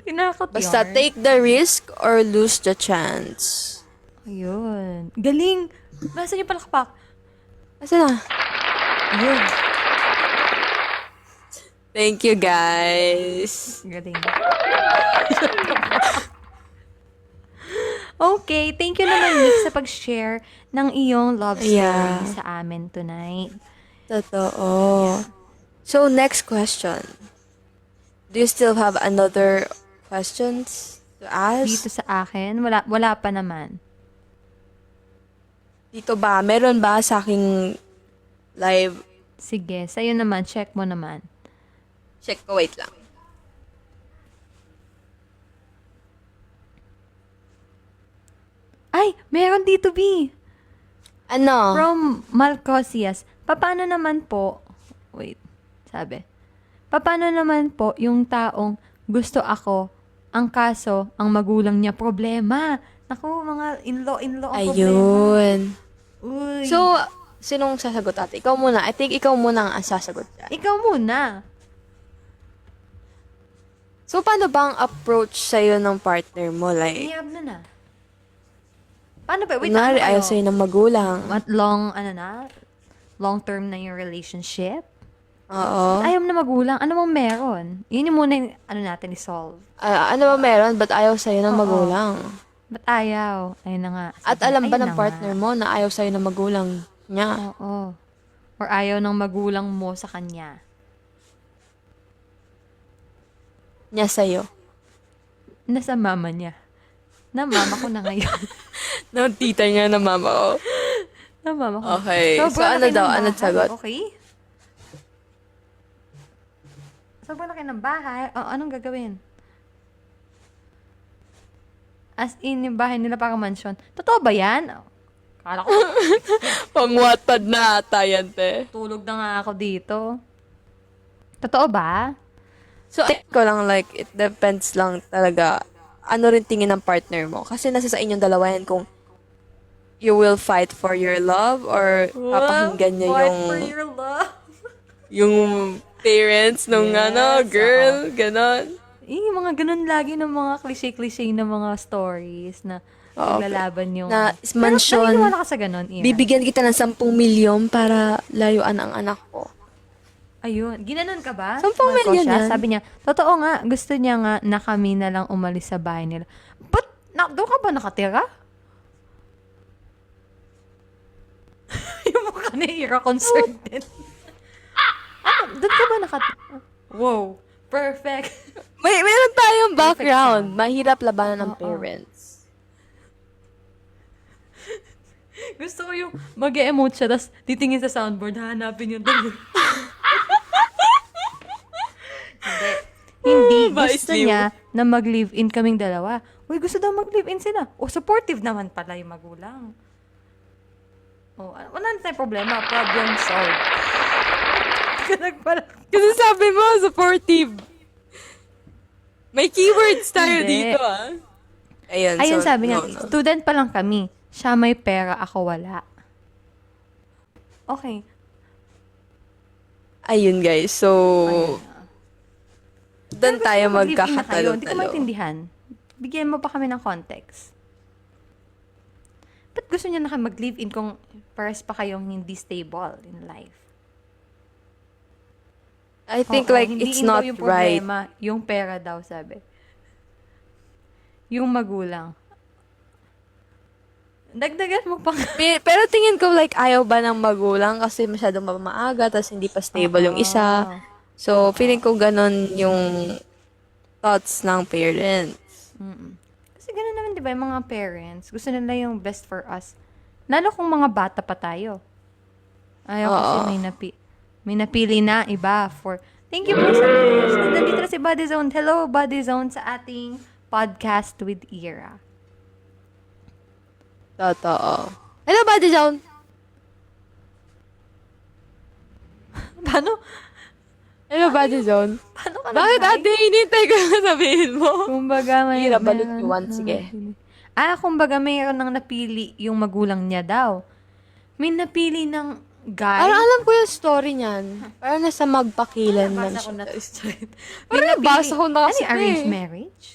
Tinakot Basta yarn. take the risk or lose the chance. Ayun. Galing. Nasaan yung palakpak? Asa na? Ayun. Thank you, guys. Galing. Okay, thank you naman, Nick, sa pag-share ng iyong love story Yeah. sa amin tonight. Totoo. So, next question. Do you still have another questions to Dito ask? sa akin, wala pa naman. Dito ba? Meron ba sa aking live? Sige, sa'yo naman, check mo naman. Check ko, wait lang. Ay, meron dito, B. Ano? From Malcosias. Paano naman po, wait, sabi. Paano naman po yung taong gusto ako, ang kaso, ang magulang niya problema? Naku, mga in-law ang problema. Ayun. Uy. So, sinong sasagot ate? Ikaw muna. I think ikaw muna ang sasagot dyan. Ikaw muna. So, paano ba ang approach sa'yo ng partner mo? Like, Iyab na. Paano ba? Wait, kunwari, ano ayaw kayo? sa'yo ng magulang. What, long term na yung relationship? Oo. Ayaw na magulang. Ano mong meron? Yun yung muna yung, natin i-solve. Ano ba meron? Ba't ayaw sa'yo ng Oo. magulang? Ba't ayaw? Ayun na nga. At Sabi, alam ba ayun ng na partner nga. mo na ayaw sa'yo ng magulang niya? Oo. Or ayaw ng magulang mo sa kanya. Niya sa'yo? Nasa mama niya. Na mama ko na ngayon. No, tita niya na mama ko. Na mama ko. Okay. So, Sobrang ano laki daw? ng Ano bahay, sagot? Okay? Sobrang laki ng bahay. Anong gagawin? As in, yung bahay nila parang mansion. Totoo ba yan? Kala ko, Pang-Wattpad na ata yan, te. tulog na nga ako dito. Totoo ba? So, tingin ko lang, like, it depends lang talaga ano rin tingin ng partner mo. Kasi nasa sa inyong dalawa yan kung you will fight for your love or papakinggan niya Fight for your love. yung parents nung Yes, girl, ganon. Mga ganun lagi ng mga cliche-cliche na mga stories na Oo, naglalaban yung... na Pero mansion, naniniwala ka sa ganun, Ira? bibigyan kita ng 10 milyon para layuan ang anak ko. Ayun. Ginanon ka ba? 10 milyon yan. Sabi niya, totoo nga, gusto niya nga na kami na lang umalis sa bahay nila. But, doon ka ba nakatira? Yung mukha ni Ira concerned din. Doon ka ba nakatira? Wow. Perfect. Meron tayong background. Mahirap labanan ng parents. Gusto ko yung mag-emote siya, tapos titingin sa soundboard, hanapin yung dali. Hindi. Vice Gusto live. niya na mag-live-in kaming dalawa. Uy, gusto daw mag-live-in sila. O, supportive naman pala yung magulang. O, wala na tayong problema. Problem solved. Kasi sabi mo, supportive. May keywords tayo Hindi. dito, Ayun, so, sabi niya, no. student pa lang kami. Siya may pera, ako wala. Okay. Ayun, guys. So, doon tayo Mag-live-in na kayo. Hindi ko magkakatalo-talo. maintindihan. Bigyan mo pa kami ng context. Ba't gusto niya na kayo mag-live-in kung pares pa kayong hindi stable in life? I think Oo, like hindi it's yun daw not yung right. problema, yung pera daw, sabi. Yung magulang. Dagdagan mo pa. Pero tingin ko like ayaw ba ng magulang kasi masyadong maaga tapos hindi pa stable yung isa. So, feeling ko ganun yung thoughts ng parents. Kasi gano'n naman, di ba, yung mga parents, gusto nila yung best for us. Lalo kung mga bata pa tayo. Ayaw kasi may napili na iba for... Thank you po so much. Nandito na si Buddy Zone. Hello, Buddy Zone, sa ating podcast with Ira. Totoo. Hello, Buddy Zone! Paano? Hello, Buddy Zone. Paano ka Bakit nag-hi? ate, hinintay ko na sabihin mo? Kumbaga, may... Hira, balik meron- you want, sige. kumbaga mayroon nang napili yung magulang niya daw. May napili ng guy. Parang alam ko yung story niyan. Parang nasa magpakilan man Nabasa ko siya. na to story. Parang nabasa ko na kasi Ano yung arranged eh. marriage?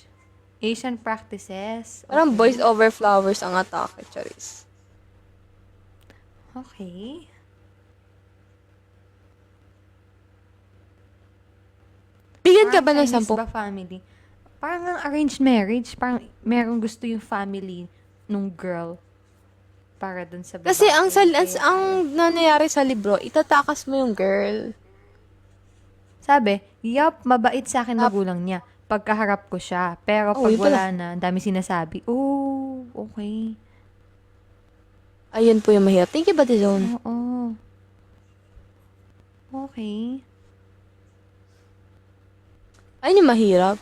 Asian practices? Parang boys over flowers ang atake, Charis. Okay. Bigyan ka ba ng Chinese 10? ba family? Parang ang arranged marriage, parang merong gusto yung family nung girl para dun sa babae. Kasi Kaya ang nangyayari sa libro, itatakas mo yung girl. sabi, yup, mabait sa akin magulang niya. Pagkaharap ko siya. Pero Oh, pag yun pala. wala na, ang dami sinasabi. Oh, okay. Ayun po yung mahirap. Thank you, Buddy Zone. Oo. Okay. Ayun yung mahirap.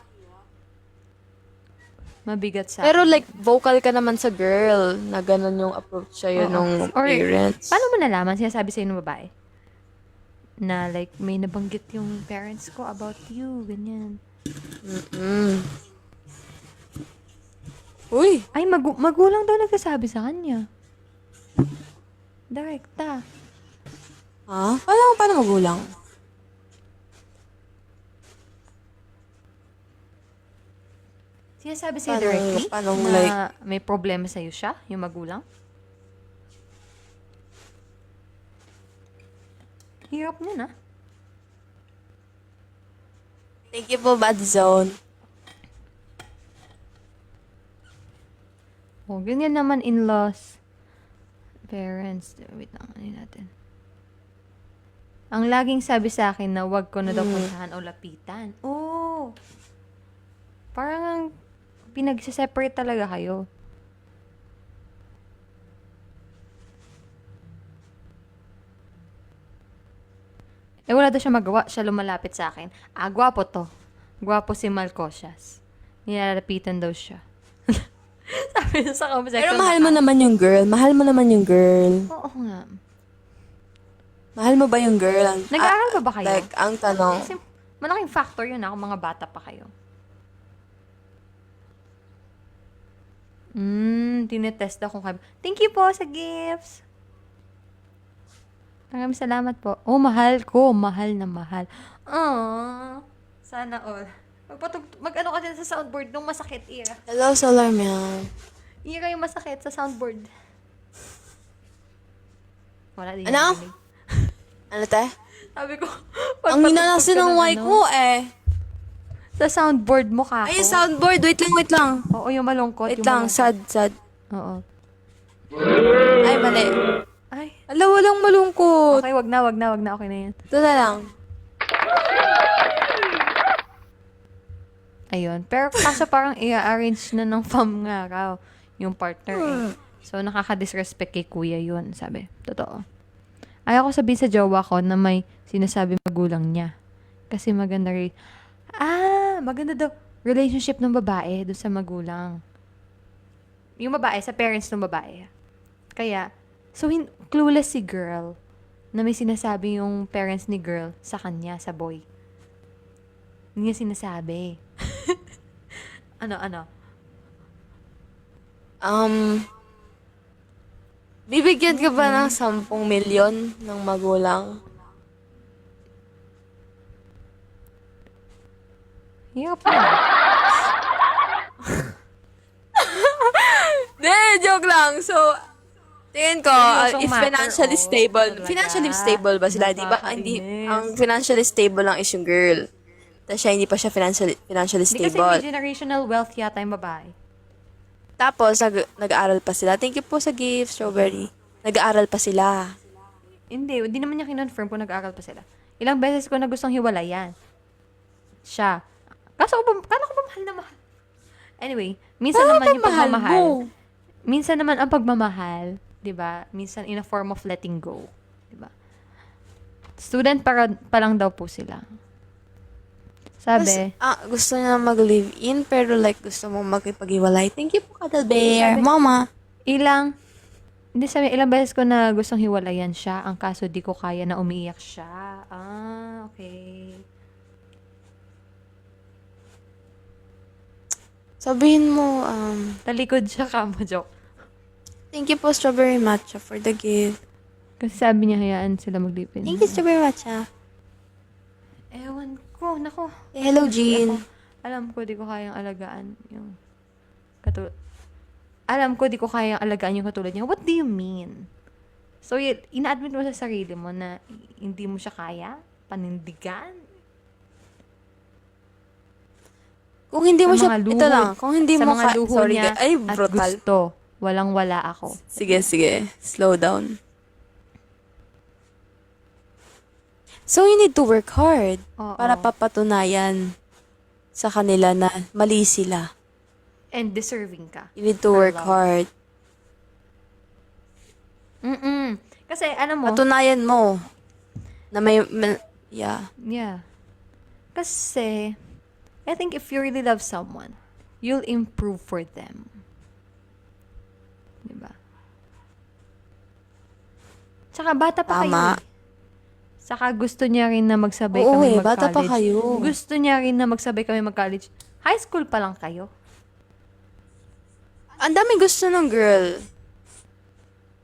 Mabigat sa Pero like, vocal ka naman sa girl na ganun yung approach sa'yo Oo. nung Or, parents. Paano mo nalaman? Sinasabi sa'yo ng babae? Na like, may nabanggit yung parents ko about you. Ganyan. Mm. Uy! Ay, magulang daw nagsasabi sa kanya. Direkta. Ha? Paano magulang? Sinasabi sa'yo Paano- directly paano na like- may problema sa'yo siya, yung magulang? Hirap niya na. Thank you po, Bad Zone. Oh, ganyan naman in-laws. Parents. Wait lang, ano natin. Ang laging sabi sa akin na wag ko na daw puntahan o lapitan. Oh! Parang ang pinagsiseparate talaga kayo. Eh, wala daw siya magawa. Siya lumalapit sa akin. Ah, gwapo to. Gwapo si Malcosias. Nilalapitan daw siya. Sabi niya sa comment Pero section. mahal mo naman yung girl. Mahal mo naman yung girl. Oo nga. Mahal mo ba yung girl? Nag-aaral pa ba kayo? Like, ang tanong. Kasi malaking factor yun kung mga bata pa kayo. Tinetest ako kay... Thank you po sa gifts. Maraming salamat po. Oh, mahal ko. Mahal na mahal. Aww. Sana all. Mag-ano ka din sa soundboard nung masakit, Ira. Hello, Solar Meow. Ira yung masakit sa soundboard. Wala din. Ano? narinig. Ano, te? Sabi ko, Ang hina kasi ng mic mo, eh. Sa soundboard mo ka. Ay, yung soundboard. Wait lang. Oo, yung malungkot. Wait yung lang. malungkot. Sad. Oo. Ay, mali. Ay, Ala, walang malungkot. okay, wag na. Okay na yan. Ito na lang. Ayun. Pero kaso parang i-arrange na ng fam nga raw yung partner eh. So, nakaka-disrespect kay kuya yun, sabi. Totoo. Ayaw ko sabihin sa jowa ko na may sinasabi magulang niya. Kasi maganda maganda daw relationship ng babae doon sa magulang. Yung babae, sa parents ng babae. Kaya, so clueless si girl na may sinasabi yung parents ni girl sa kanya, sa boy. Hindi niya sinasabi. Ano? Bibigyan ka ba ng 10 milyon ng magulang? Hirap na. De, joke lang. So, tingin ko, Seryosong if matter, financially oh, stable, talaga. financially stable ba sila? Di ba? Hindi, Nakakainis. ang financially stable lang is yung girl. Tapos siya, hindi pa siya financially Hindi kasi stable. may generational wealth yata yung babae. Tapos, nag-aaral pa sila. Thank you po sa gift, Strawberry. Nag-aaral pa sila. Hindi naman niya kinonfirm kung nag-aaral pa sila. Ilang beses ko na gustong hiwalayan. Siya. Kala ko ba mahal na mahal? Anyway, minsan naman yung mahal pagmamahal. mo? Minsan naman ang pagmamahal, 'di ba? Minsan in a form of letting go, 'di ba? Student pa lang daw po sila. Sabi, Gusto niya mag-live-in, pero like, gusto mong makipag-iwalay. Thank you po, Cuddle Bear. Mama. ilang beses ko na gustong hiwalayan siya. Ang kaso di ko kaya na umiiyak siya. Okay. Sabihin mo, Talikod siya ka mo, joke. thank you po, Strawberry Matcha, for the gift. Kasi sabi niya, hayaan sila mag-live-in. Thank you so very much, Ewan ko, nako. Hello, Jean. Alam ko, di ko kayang alagaan yung katulad. Alam ko, di ko kayang alagaan yung katulad niya. What do you mean? So, ina-admit mo sa sarili mo na hindi mo siya kaya? Panindigan? Kung hindi mo siya, ito luho- lang, kung hindi sa mo mga luho sorry, niya ay, at brutal. gusto, walang-wala ako. Sige, slow down. So, you need to work hard Oo. para papatunayan sa kanila na mali sila. And deserving ka. You need to For work love. hard. Kasi, ano mo, Patunayan mo na yeah. yeah. Kasi, I think if you really love someone, you'll improve for them. Diba? Tsaka bata pa kayo. Tama. Saka gusto niya rin na magsabay Oo kami mag-college. bata pa kayo. Gusto niya rin na magsabay kami mag-college. High school pa lang kayo. Ang daming gusto ng girl.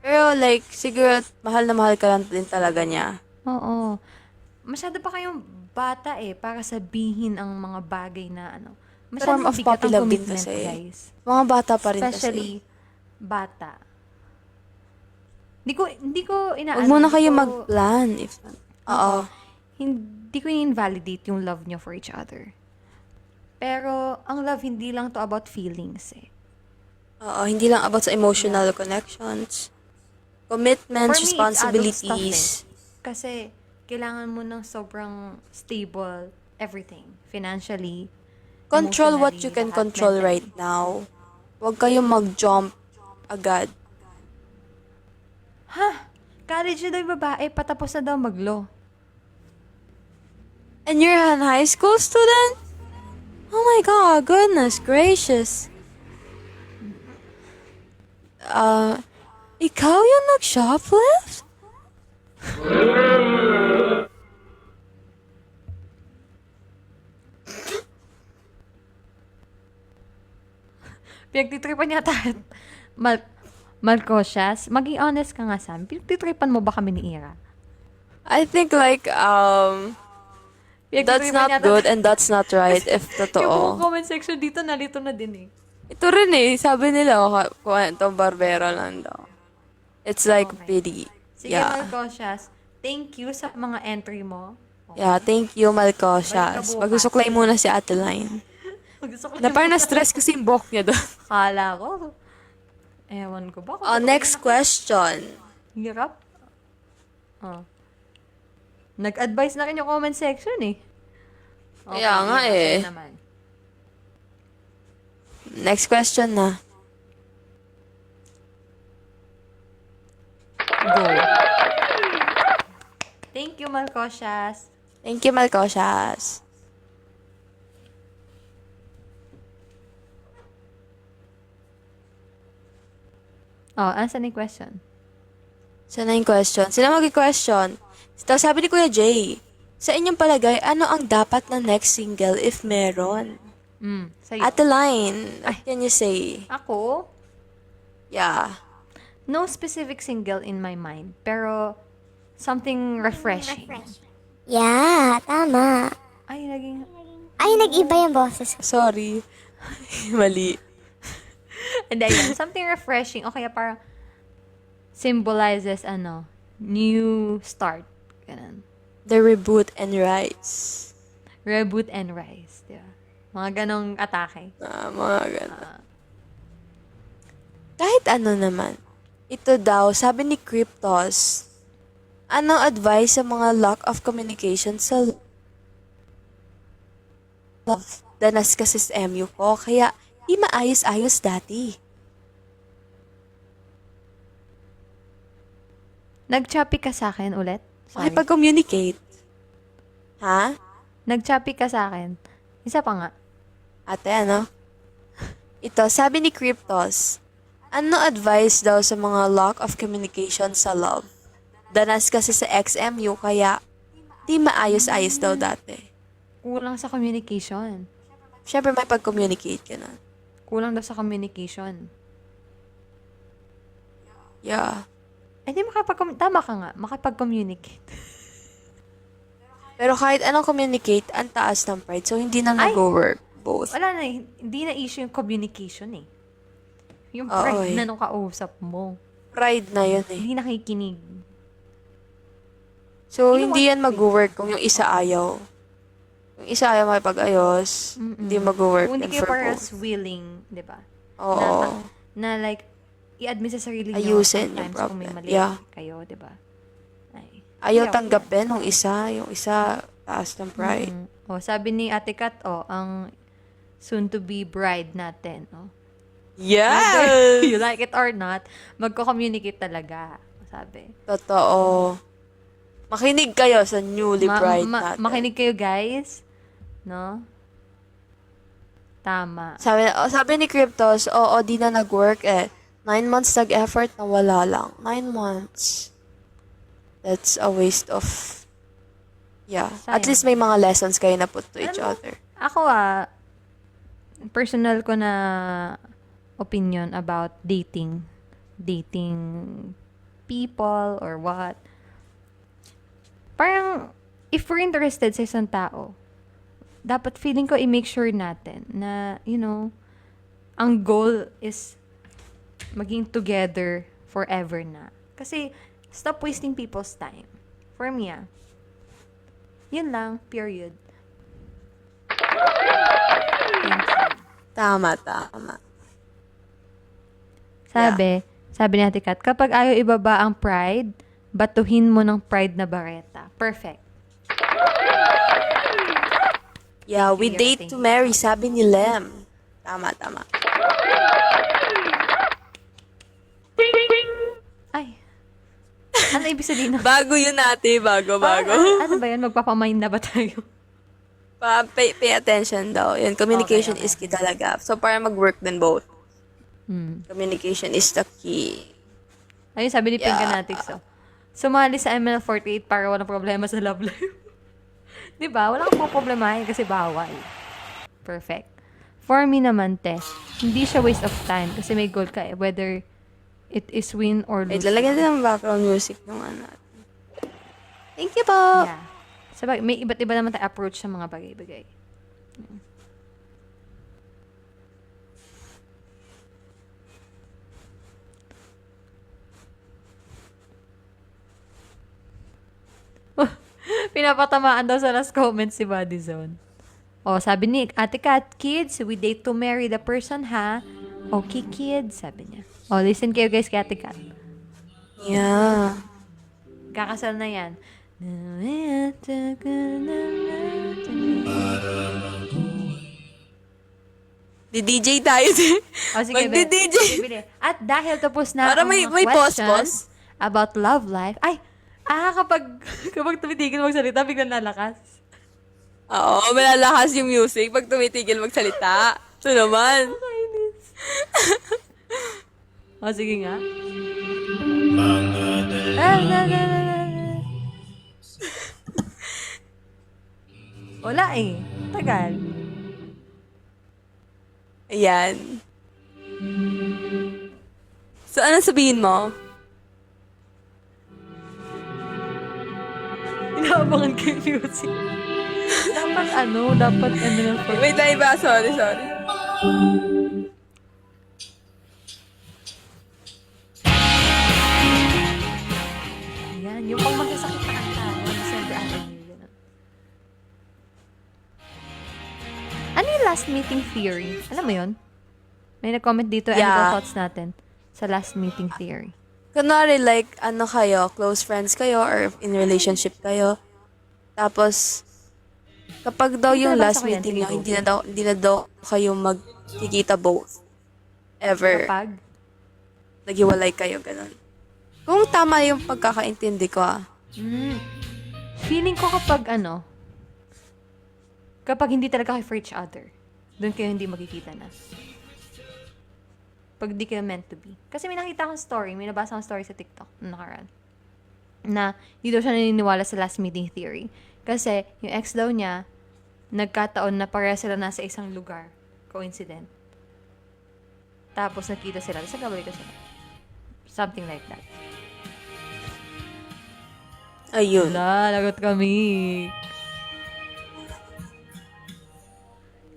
Pero like, siguro, mahal na mahal ka lang din talaga niya. Oo. Masyado pa kayong bata para sabihin ang mga bagay na ano. Form Masyado of bigat puppy ang love din commitment, kasi. guys. Mga bata pa rin Especially, bata. Hindi ko kasi. inaano. Huwag muna hindi kayo ko- mag-plan. Oo. Hindi ko invalidate yung love nyo for each other. Pero, ang love hindi lang to about feelings Oo, hindi lang about sa emotional connections. Commitments, For me, it's adult stuff responsibilities. Kasi, kailangan mo ng sobrang stable everything. Financially, Control what you emotionally, can lahat, control mentally. right now. Huwag kayong mag-jump agad. College na daw yung babae, patapos na daw mag-law. And you're an high school student? Oh my God, goodness gracious. Ikaw yung nag-shoplift? Pinagtitripan niya tayo. Malcosias, maging honest ka nga, Sam. Pinagtitripan mo ba kami ni Ira? I think like, that's Pinagtitripan not yata- good and that's not right if Yung buong totoo. comment section dito, nalito na din Ito rin sabi nila, kwentong barbero lang daw. It's like Okay. pity. Sige, Yeah. Malcosias, thank you sa mga entry mo. Yeah, thank you, Balik Malcosias. ka bukas. Magsusuklay muna si Ate Line. Gusto ko Na parang na-stress kasi yung buhok niya doon. Kala ko. Ewan ko ba? Next question. Hirap. Nag-advise na rin yung comment section Kaya nga okay naman. Next question na. Go. Thank you, Malcosias. Thank you, Malcosias. Answer na yung question. Sana yung question. Sino mag-question? Tapos sabi ni Kuya Jay, sa inyong palagay, ano ang dapat na next single if meron? Sa'yo. Ate Line, what can you say? Ako, Yeah. no specific single in my mind, pero something refreshing. Yeah, tama. Ay, naging... Ay, nag-iba yung boses ko. Sorry. Mali. Hindi, yun. Something refreshing. O kaya parang symbolizes, new start. Ganun. The reboot and rise. Reboot and rise. Diba? Mga ganong atake. Mga ganun. Kahit ano naman. Ito daw, sabi ni Cryptos, anong advice sa mga lack of communication sa love? Danas kasi sa MU ko, kaya di maayos-ayos dati. Nag-choppy ka sa akin ulit? Sorry. Makipag-communicate. Ha? Nag-choppy ka sa akin. Isa pa nga. Ate, ano? Ito, sabi ni Cryptos, ano advice daw sa mga lack of communication sa love? Danas kasi sa XMU, kaya di maayos-ayos daw dati. Kulang sa communication. Siyempre, may pag-communicate ka na. Kulang daw sa communication. Yeah. di tama ka nga, makapag-communicate. Pero kahit anong communicate, ang taas ng pride. So, hindi na Ay! nag-work both. Wala na, hindi na issue yung communication eh. Yung Oo, pride eh. na nung kausap mo. Pride na yun eh. Hindi nakikinig. So, You know hindi what? yan mag-work kung yung isa ayaw. Yung isa ayaw makipag-ayos, hindi mag-work Kung hindi yan kayo for parehas both. willing, di ba? Oo. Na like, i-admit sa sarili nyo Ayusin yung sometimes kung may problem. mali Yeah. kayo, di ba? Ay. Ayaw Yeah, tanggapin ng isa. Yung isa, taas ng pride. Oh, sabi ni Ate Kat, ang soon-to-be bride natin, Yes! you like it or not, magko-communicate talaga, sabi. Totoo. Makinig kayo sa newly bride natin. Makinig kayo, guys. No? Tama. Sabi ni Cryptos, di na nag-work eh. 9 months nag-effort na wala lang. 9 months. That's a waste of... Yeah. At Sayang. least may mga lessons kayo na put to each Alam mo, other. Ako personal ko na opinion about dating people or what. Parang, if we're interested sa isang tao, dapat feeling ko i-make sure natin na, ang goal is maging together forever na. Kasi, stop wasting people's time. For me, yun lang, period. Thank you. Tama. Sabi ni Ate Kat, kapag ayaw ibaba ang pride, batuhin mo ng pride na bareta. Perfect. Yeah, we you, date thank to you. marry, sabi ni Lem. Tama. Ay. Ano ibig sabihin? Bago yun ate, bago. Ano ba yan? Magpapamind na ba tayo? Pay attention daw. Yun, communication Okay. is key talaga. So, para mag-work din both. Hmm. Communication is the key. Ayun, sabi ni Pink Yeah. Fanatics, sumali sa ML48 para walang problema sa love life. Diba? Walang problemahin kasi bawal. Perfect. For me naman, te, hindi siya waste of time kasi may goal ka whether it is win or Wait, lose. lalagyan din ng background music nung ano. Thank you po. Yeah. Sabag, may iba't iba naman tayo approach sa mga bagay-bagay. Pinapatamaan daw sa last comment si Body Zone. Sabi ni Ate Kat, kids, we date to marry the person, ha? Okay, kids, sabi niya. Listen kayo guys kay Ate Kat. Yeah. Kakasal na yan. Di-DJ tayo din. Sige, Magdi-DJ. Bili. At dahil tapos na Para ang may mga questions pause. about love life, kapag tumitigil magsalita, biglang lalakas. Oo, malalakas yung music pag tumitigil magsalita. Ito naman. Sige nga. Wala eh. Tagal. Ayan. So, ano sabihin mo? Inaabangan ko yung music. dapat lang for... Wait lang iba. Sorry. Yan, yung pang masasakit na kanta. December Avenue. Ganun. Ano yung last meeting theory? Alam mo yun? May nag-comment dito, ano Yeah. daw thoughts natin sa last meeting theory? Kunwari, like, ano kayo, close friends kayo, or in relationship kayo. Tapos, kapag daw yung nabasa last ko yan, meeting sige, nyo, hindi na daw kayo magkikita both. Ever. Kapag? Naghiwalay kayo, ganun. Kung tama yung pagkakaintindi ko, Feeling ko kapag hindi talaga kayo for each other, doon kayo hindi magkikita na. Pag di kayo meant to be. Kasi may nakita akong story, may nabasa akong story sa TikTok na nakaraan. Na hindi daw siya naniniwala sa last meeting theory. Kasi yung ex daw niya, nagkataon na pareha sila nasa isang lugar. Coincident. Tapos nakita sila. Tapos nagkabalik sila. Something like that. Ayun. Wala, lagot kami.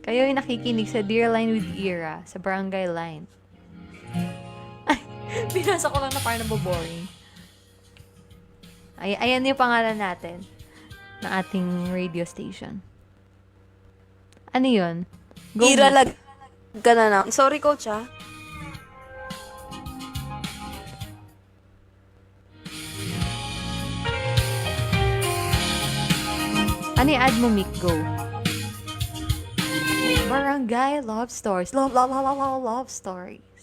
Kayo ay nakikinig sa Dear Line with Ira sa Barangay Line. Ay, binasa ko lang na parang naboboring. Ay, ayan yung pangalan natin ng ating radio station. Ano yun? Go Ira Nick. ka na lang. Sorry, coach, ah. Ano yung add mo, Mick? Go. Barangay Love Stories. Love Stories.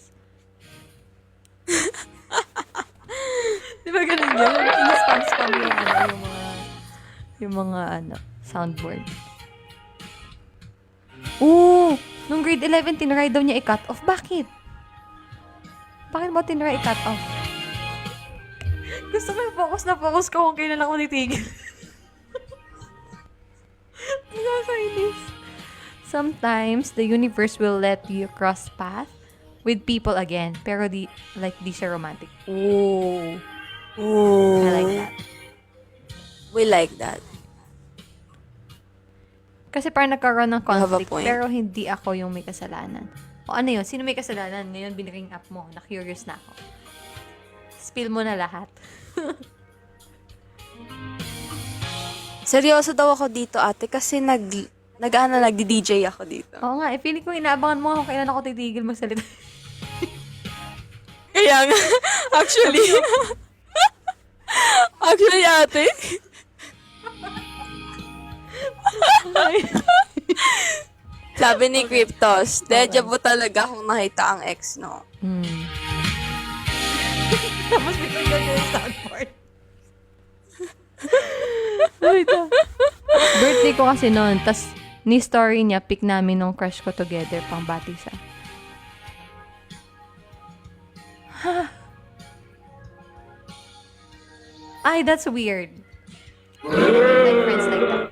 Di ba ganun yun? Ina-spam yung yung mga soundboard. Oo! Nung grade 11, tinry daw niya i-cut off. Bakit? Bakit mo tinry i-cut off? Gusto ko yung focus ko kung kailan ako nitigil. Nakakainis. Sometimes, the universe will let you cross path with people again. Pero di siya romantic. Ooh. I like that. We like that. Kasi parang nagkaroon ng have a conflict, point. pero hindi ako yung may kasalanan. O ano yun? Sino may kasalanan? Ngayon, biniring up mo. Na-curious na ako. Spill mo na lahat. Seryoso daw ako dito, ate, kasi nagdi-DJ ako dito. Oo nga, feeling ko inaabangan mo kung kailan ako titigil magsalita. Kaya nga, actually, ate, sabi ni Cryptos, deja vu talaga kung nakita ang ex, no? Tapos biglang yung soundboard. Ay, ito. Birthday ko kasi noon, tas ni story niya, pic namin nung crush ko together, pang batisa. Ay, that's weird. Like friends like that.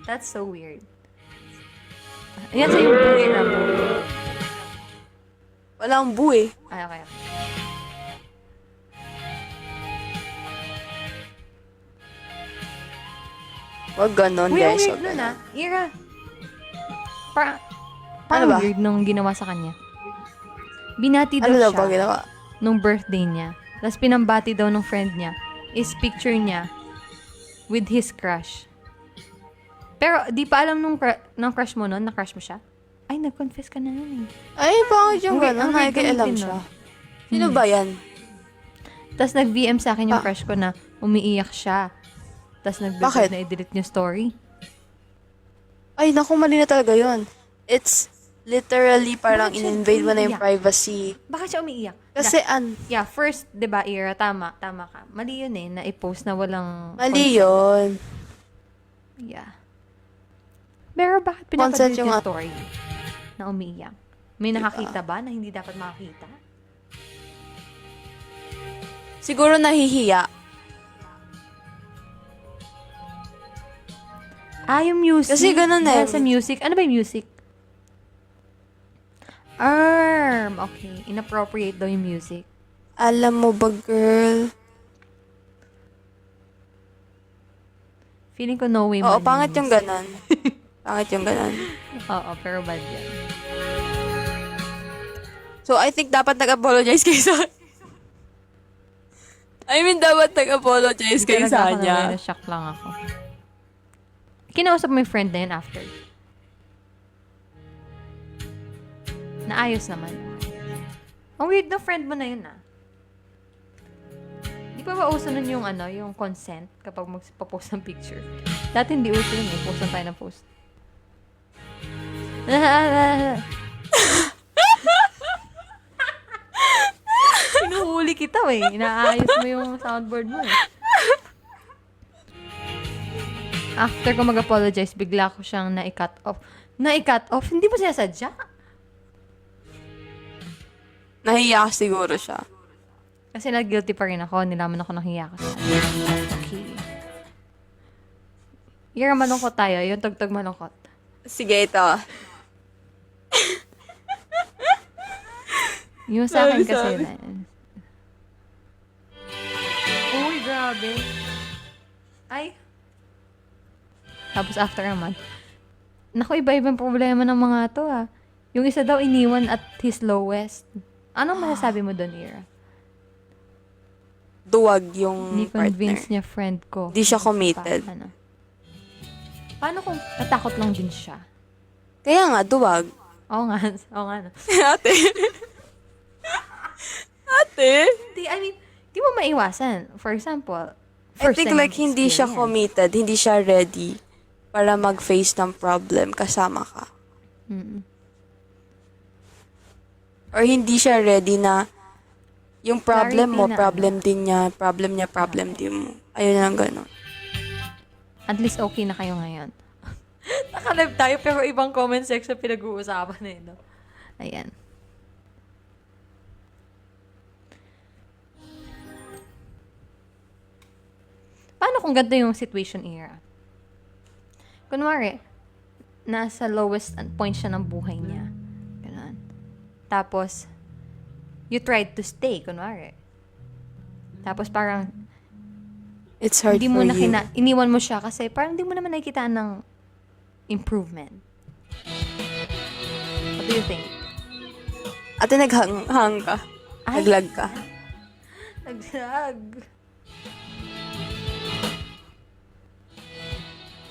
That's so weird. Ayan sa yung buhay na po. Walang bu eh. Ay, okay. Wag ganon, Uy, ang guys. weird Wag nun ganon. Ira. Parang Ano ba? weird nung ginawa sa kanya. Binati daw Ano daw siya ba ginawa? nung birthday niya. Tapos pinambati daw nung friend niya is picture niya with his crush. Pero di pa alam ng crush mo nun, na-crush mo siya? Ay, nag-confess ka na nun eh. Ay, bakit yung Okay, ganon? ang weird Nakikialam gamitin siya. nun. Sino ba yan? Tapos nag-VM sa akin yung crush ko na umiiyak siya. Tapos Bakit? nag-decide na i-delete yung story. Ay, naku, mali na talaga yun. It's literally parang Bakit siya in-invade mo na yung umiiyak? privacy. Bakit siya umiiyak? Kasi Yeah, first, 'di ba, Ira, tama ka. Mali 'yun eh, na i-post na walang mali consent. yun. Yeah. Pero bakit Consent pinapadelete yung yung story na umiiyak? May nakakita ba na hindi dapat makakita? Siguro nahihiya. Ah, yung music. Kasi ganun eh. Dahil sa music. Ano ba yung music? Okay. Inappropriate daw yung music. Alam mo ba, girl? Feeling ko no way Oo, mali pangit yung music. ganon. Pangit yung ganon. Oo, pero bad yan. So, I think dapat nag-apologize kayo sa dapat nag-apologize kayo Talaga sa ako kanya. naman, na-shock lang ako. Kinausap mo yung friend na yun after. Naayos naman. Ang weird na friend mo na yun ah. Di pa ba uso nun yung yung consent kapag magpapost ng picture? Dati hindi uso yun eh. Post lang tayo ng post. Hinuhuli kita eh. Inaayos mo yung soundboard mo eh. After ko mag-apologize, bigla ko siyang na-cut off. Na-cut off? Hindi mo sinasadya? Nahiya siguro siya. Kasi nag-guilty pa rin ako. Nilaman ako ng hiya kasi. Okay. Ira, malungkot tayo. Yung tugtog malungkot. Sige, ito. Yung sa akin kasi Sorry. na. Uy, grabe. Grabe. Ay. Tapos after a month, naku, iba-ibang problema ng mga to Yung isa daw iniwan at his lowest. Anong masasabi mo doon, Ira? Duwag yung Ni-convince partner. niya friend ko. Di siya committed. Paano kung natakot lang din siya? Kaya nga, duwag. Oo nga. Oo nga. No. Ate. Ate. Di, I mean, di mo maiwasan. For example, I think first-hand like hindi siya experience. committed, hindi siya ready para mag-face ng problem kasama ka. Mm-mm. Or hindi siya ready na yung problem mo, Clarity na problem din niya, problem din mo. Ayun lang ganun. At least okay na kayo ngayon. Nakalive tayo pero ibang comment section pinag-uusapan na no? Ayan. Paano kung ganito yung situation, Ira? Kunwari, nasa lowest point siya ng buhay niya. Ganun. Tapos, you tried to stay, kunwari. Tapos parang, It's hard hindi mo for na you. iniwan mo siya kasi parang hindi mo naman nakikita ng improvement. What do you think? Ate, naghang ka. Ay. Naglag ka. Naglag.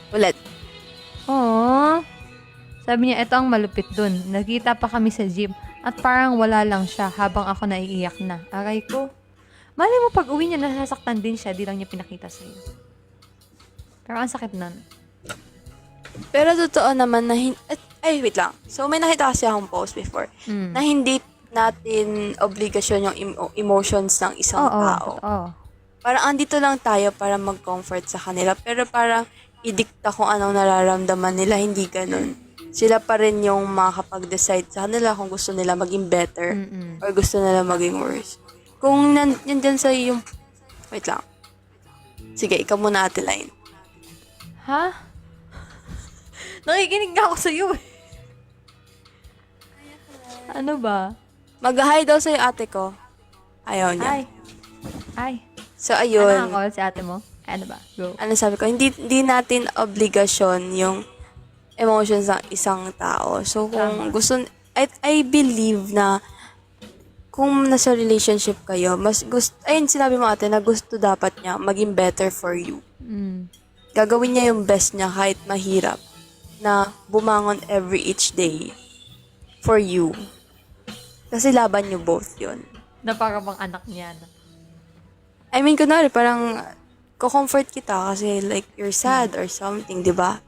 Ulit. Oo. Sabi niya, ito ang malupit dun. Nagkita pa kami sa gym at parang wala lang siya habang ako naiiyak na. Aray ko. Malay mo pag uwi niya, nasasaktan din siya. Di lang niya pinakita sa'yo. Pero ang sakit nun. Pero totoo naman na ay, wait lang. So, may nakita kasi akong post before na hindi natin obligasyon yung emotions ng isang tao. Oo. Parang andito lang tayo para mag-comfort sa kanila. Pero parang idikta kung anong nararamdaman nila. Hindi ganun. Sila pa rin yung makakapag-decide sa kanila kung gusto nila maging better or gusto nila maging worse. Kung nandyan sa yung... Wait lang. Sige, ikaw muna, Ate Line. Ha? Nakikinig nga ako sa'yo eh. Ano ba? Mag-hi daw sa'yo ate ko. Ayaw niya. Ay. Ay. So, Ano ayun. ang call si ate mo? Ano ba? Go. Ano sabi ko, hindi natin obligasyon yung emotions ng isang tao. So, kung gusto, I believe na kung nasa relationship kayo, mas gusto, ayun sinabi mo ate, na gusto dapat niya maging better for you. Mm. Gagawin niya yung best niya kahit mahirap na bumangon every each day for you. Kasi laban niyo both yun. Na para bang anak niya. No? I mean, kunwari, parang ko-comfort kita kasi like you're sad or something, di ba?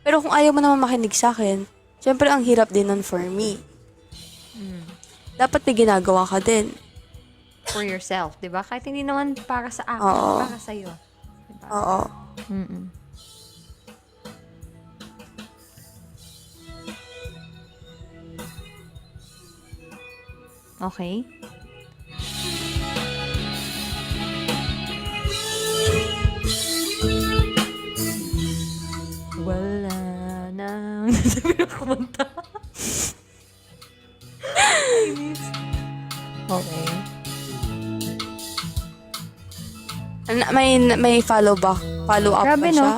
Pero kung ayaw mo naman makinig sa akin, syempre ang hirap din nun for me. Dapat may ginagawa ka din. For yourself, di ba? Kahit hindi naman para sa akin, Oo. para sa'yo. Diba? Oo. Mm-mm. Okay. Wala nang sabi na kumanta. Okay. May follow up Grabe, pa siya.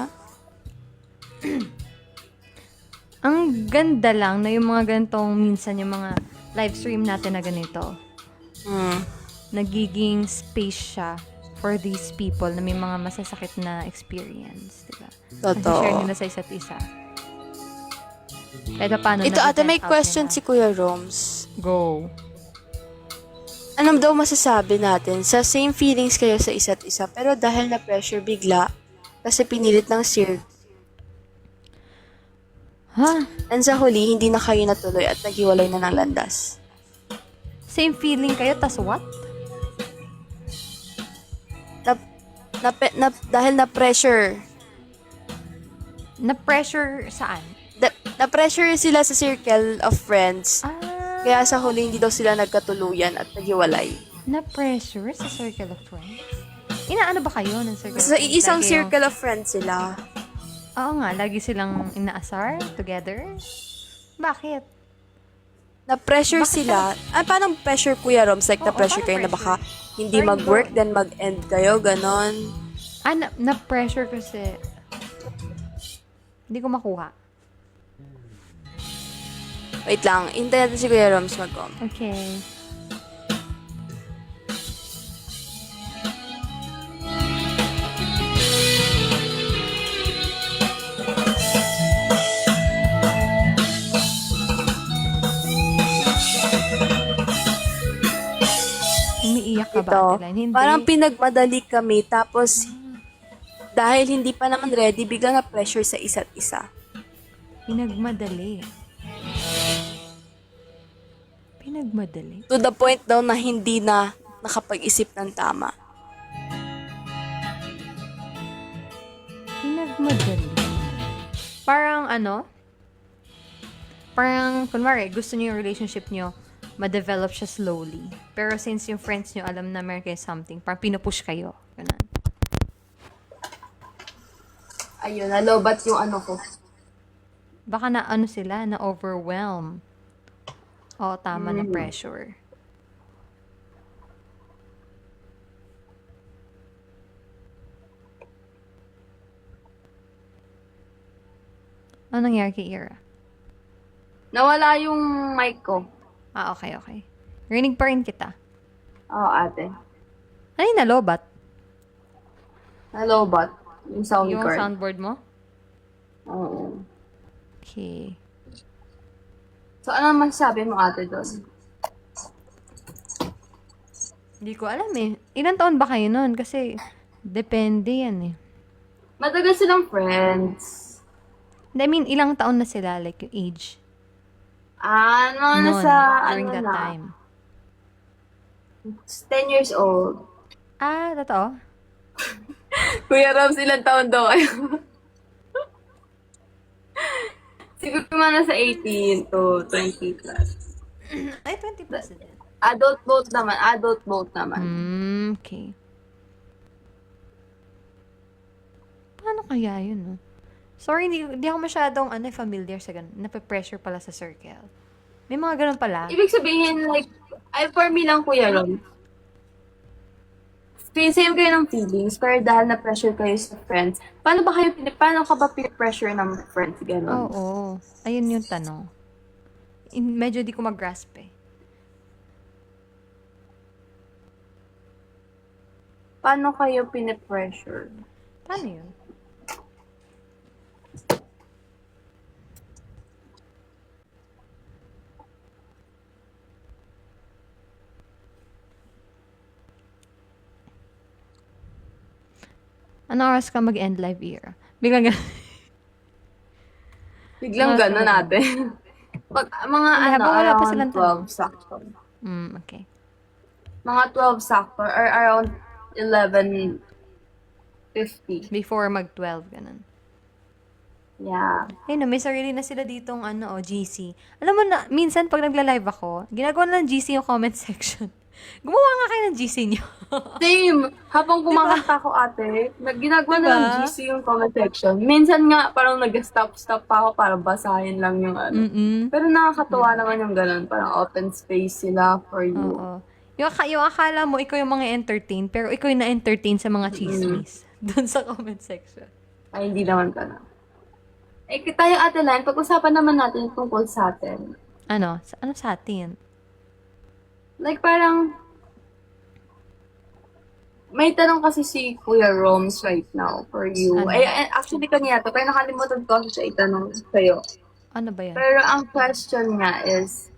Ang ganda lang na yung mga ganitong minsan yung mga live stream natin na ganito. Nagiging space siya for these people na may mga masasakit na experience, diba? Totoo. Share nila sa isa't isa. Kahit paano Ito ate, may nag-vent out question nila. si Kuya Roms. Go. Ano daw masasabi natin sa same feelings kayo sa isa't isa pero dahil na pressure bigla kasi pinilit ng circle Ha? and sa huli hindi na kayo natuloy at naghiwalay na ng landas. Same feeling kayo, tas what? Dahil na pressure Na-pressure saan? na pressure sila sa circle of friends Ah, kaya sa huli hindi daw sila nagkatuluyan at naghiwalay. na-pressure sa circle of friends? Inaano ba kayo ng circle of Sa friends? isang Lagi yung- circle of friends sila. Oo nga, lagi silang inaasar together. Bakit? Na-pressure Bakit sila. Paano pressure, Kuya Roms? Like, Oo, na-pressure paano kayo na baka hindi Sorry, mag-work, go. then mag-end kayo, ganon. Na-pressure kasi. Hindi ko makuha. Wait lang, hintayin natin si Kuya Roms mag-comment. Okay. Umiiyak ka ba, Ito, Adeline? Hindi. parang pinagmadali kami, tapos dahil hindi pa naman ready, biglang na-pressure sa isa't isa. Pinagmadali. Pinagmadali. To the point daw na hindi na nakapag-isip ng tama. Pinagmadali. Parang parang, kunwari, gusto niyo yung relationship niyo, ma-develop siya slowly. Pero since yung friends niyo alam na meron kayo something, parang pinupush kayo. Ganun. Ayun, nalobat yung ano ko. Baka na sila, na overwhelm. O, tama na pressure. Ano nangyari kay Ira? Nawala yung mic ko. Ah, okay, okay. Rinig pa rin kita. Oo, ate. Ano yung nalobat? Nalobat. Yung sound Yung card. soundboard mo? Oo. Okay. So, ano masasabi mo, ate, doon? Hindi ko alam eh. Ilan taon ba kayo nun? Kasi, depende yan eh. Matagal silang friends. I mean, ilang taon na sila? Like, yung age? Ano, Noon, nasa, during ano that na, time. 10 years old. Ah, totoo? Kuya Roms, ilang taon daw kayo? Siguro mga nasa 18 to 20 plus. Ay, 20 plus na din. Adult vote naman, adult vote naman. Okay. Paano kaya yun, no? Sorry, hindi ako masyadong familiar sa ganun. Nape-pressure pala sa circle. May mga ganun pala. Ibig sabihin, like, for me lang, Kuya Roms, same kayo ng feelings, pero dahil na-pressure kayo sa friends, paano ka ba pressure ng friends, gano'n? Oo. Ayun yung tanong. Medyo di ko mag-grasp eh. Paano kayo pinipressure? Paano yun? Ano oras ka mag-end live era? Biglang ganun. Biglang Mga gano'n ganun. natin. Pag, mga Hindi, habang wala pa silang around 12 sakto. Okay. Mga 12 sakto, or around 11:50. Before mag-12, ganun. Yeah. Ayun, may sarili na sila ditong GC. Alam mo na, minsan pag nagla-live ako, ginagawa na ng GC yung comment section. Gumawa nga kayo ng GC nyo. Same. Habang kumakanta ko, ate, ginagawa na Diba? ng GC yung comment section. Minsan nga, parang nag-stop pa ako para basahin lang yung ano. Mm-mm. Pero nakakatuwa naman yung ganun. Parang open space sila for you. Oo. Yung akala mo, ikaw yung mga entertain, pero ikaw yung na-entertain sa mga chismis. Doon sa comment section. Ay, hindi naman ka na. Eh, tayo, ate Lan, pag-usapan naman natin tungkol sa atin. Ano sa atin? Like, parang, may tanong kasi si Kuya Roms right now for you. Ano? Actually, kanina to, pero nakalimutan ko siya itanong sa'yo. Ano ba yan? Pero ang question niya is,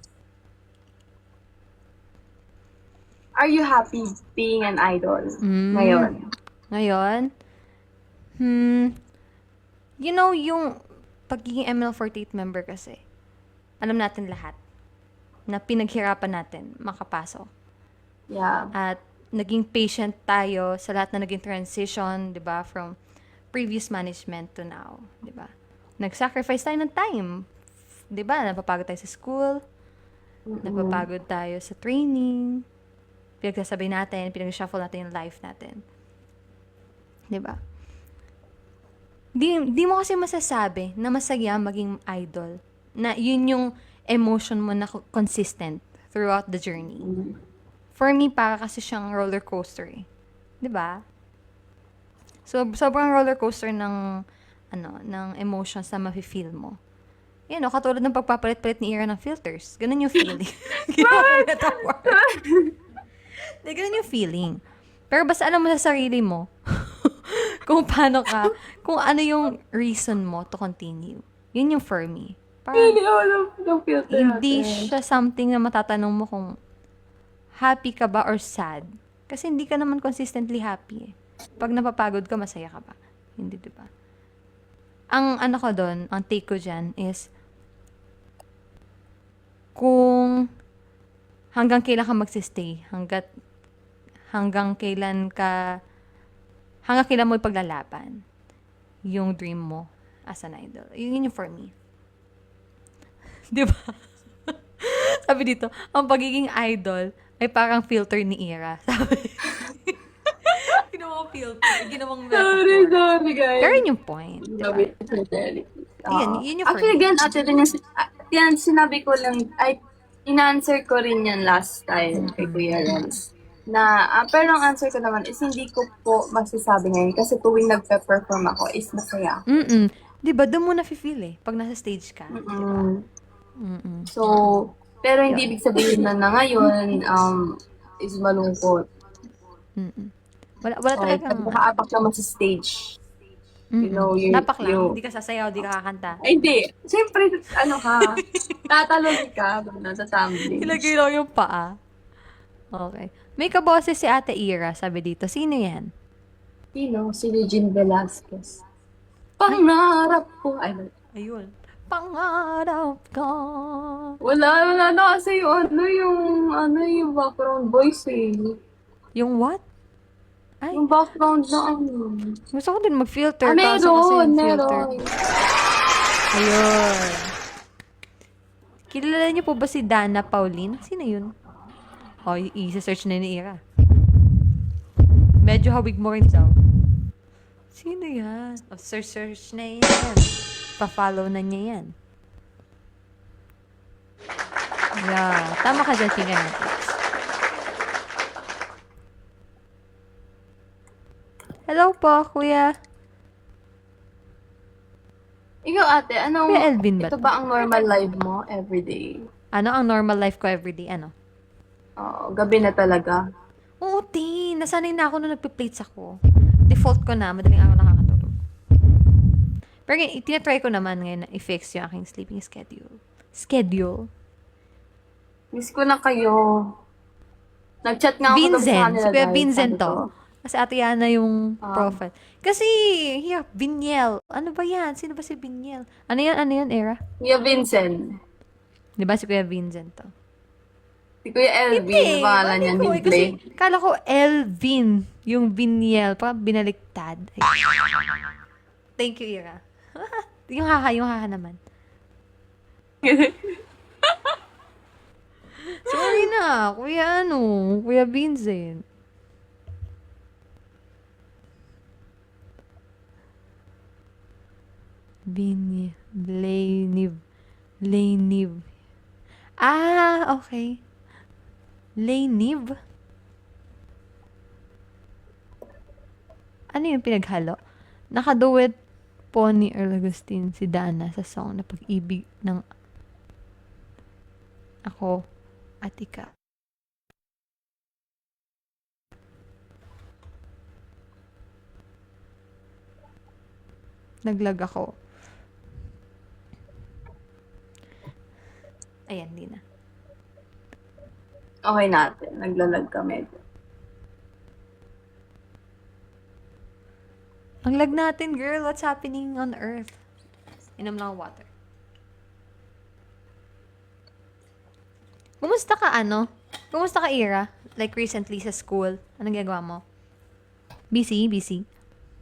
are you happy being an idol ngayon? Ngayon? You know, yung pagiging ML48 member kasi, alam natin lahat na pinaghirapan natin makapasok. Yeah. At naging patient tayo sa lahat na naging transition, 'di ba, from previous management to now, 'di ba? Nag-sacrifice tayo ng time. 'Di ba? Napapagod tayo sa school. Napapagod tayo sa training. Pinagsasabay natin, pinag-shuffle natin yung life natin. 'Di ba? Di mo kasi masasabi na masaya maging idol. Na yun yung emotion mo na consistent throughout the journey. For me, para kasi siyang roller coaster eh. 'Di ba? So, sobrang roller coaster ng emotions na mafe-feel mo. Yan, no, katulad ng pagpapalit-palit ni Ira ng filters. Ganun yung feeling. Ginawa ko yung metaphor. Hindi, ganun yung feeling. Pero basta alam mo sa sarili mo kung paano ka, kung ano yung reason mo to continue. Yun yung for me. Parang, Hindi ako ng filter hindi natin. siya something na matatanong mo kung happy ka ba or sad. Kasi hindi ka naman consistently happy eh. Pag napapagod ka, masaya ka ba? Hindi, di ba? Ang ano ko doon, ang take ko dyan is, kung hanggang kailan ka magsistay, hanggang kailan mo ipaglalaban yung dream mo as an idol. Yun yung for me. Di ba? Sabi dito, ang pagiging idol ay parang filter ni Ira. Sabi. Ginawang filter. Ginawang Sorry, guys. Pero yun yung point. Di ba? Sabi ko sa Derek. Yun yung for Actually, me. again, ate, rin yan, sinabi ko lang, in-answer ko rin yan last time kay Kuya Renz. Pero ang answer ko naman is hindi ko po masasabi ngayon kasi tuwing nagpe-perform ako is masaya. Di ba? Doon mo na-feel eh. Pag nasa stage ka. Di ba? So, pero hindi ibig sabihin na ngayon is malungkot. Wala Like, talagang, nakaapak naman sa stage. You know, napak lang. Hindi ka sasayaw, hindi ka kakanta. Ay, hindi. Siyempre, tatalon ka, natatumbling. Ilagay lang yung paa. Okay. May kaboses si Ate Ira, sabi dito. Sino yan? Sino? Si Eugene Velasquez. Pangarap ko. Ay, Ayun. Pangarap ka. wala na kasi yung background voice eh. Yung what? Ay, Yung background na gusto ko din mag-filter. meron, kaso kasi yung filter. meron. Ayun. Kilala niyo po ba si Dana Pauline? Sino yun? O, i-search na ni Ira. Medyo hawig mo rin daw. Sino yan? O, search na yan. Pa-follow na niya yan. Yeah. Tama ka dyan, Finger Natrix. Hello po, Kuya. Ikaw ate, Kuya Elvin ba ito to? ba ang normal life mo everyday? Ano ang normal life ko everyday? Ano? Gabi na talaga. Oo, Tin. Nasanay na ako nung nagpi-plates ako. Default ko na. Madaling araw nakakatulog. Pero tinatry ko naman ngayon na i-fix yung aking sleeping schedule. Miss ko na kayo. Nag-chat nga ako gabi sa Vincent. kanila. Si Kuya guys. Vincent Sabi to. ko, Kasi Ate Yana yung profile. Kasi, here, Vinyel. Ano ba yan? Sino ba si Vinyel? Ano yan, Era? Kuya Vincent. Di ba si Kuya Vincent to? Si Kuya Elvin, pangalan niya, Mali ko ni kasi Blake. kala ko Elvin, yung Vinyel. Parang binaliktad. Ay. Thank you, Ira. yung haha naman. Sorry na, Kuya Vincent. Laniv. Okay. Laniv? Ano yung pinaghalo? Nakaduet po ni Earl Agustin si Dana sa song na Pag-ibig ng Ako at Ika. Naglag ako. Ayan, di na. Okay natin. Naglalag kami. Ang lag natin, girl. What's happening on Earth? Inom lang ang water. Kumusta ka, Kumusta ka, Ira? Like, recently sa school. Anong ginagawa mo? Busy?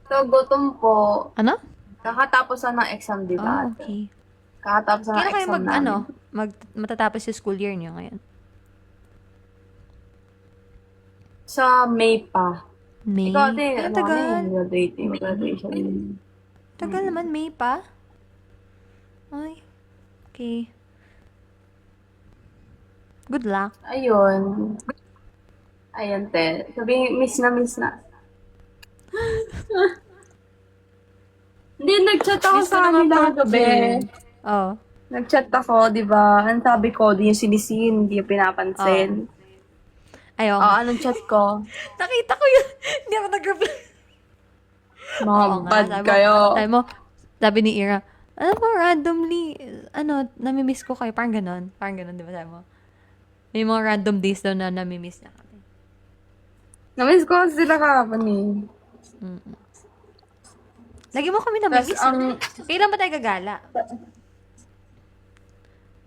So, gutom po. Ano? Kakatapos na ng exam, di ba? Oh, okay. Kakatapos na ng Kailan kayo exam namin. matatapos yung school year niyo ngayon? Sa May pa. May? Ikaw, ate, Ay, tagal. graduation. Tagal naman, May pa? Ay, okay. Good luck. Ayun. Ayan, te. Sabi, miss na. Hindi, nag-chat ako Miss ko sa naman kanila po, kagabi. Jane. Oh. Nag-chat ako, di ba? Ang sabi ko, di yung sinisin, di yung pinapansin. Ayaw. Anong chat ko? Nakita ko yun. Hindi ako nag-reply. Mga Oo nga, bad sabi mo- kayo. sabi ni Ira, alam mo, randomly, namimiss ko kayo. Parang ganon, di ba sabi mo? May mga random days daw na namimiss niya kami. Namiss ko kasi sila kahapon eh. Lagi mo kami namimiss. Tas ang- Kailan ba tayo gagala?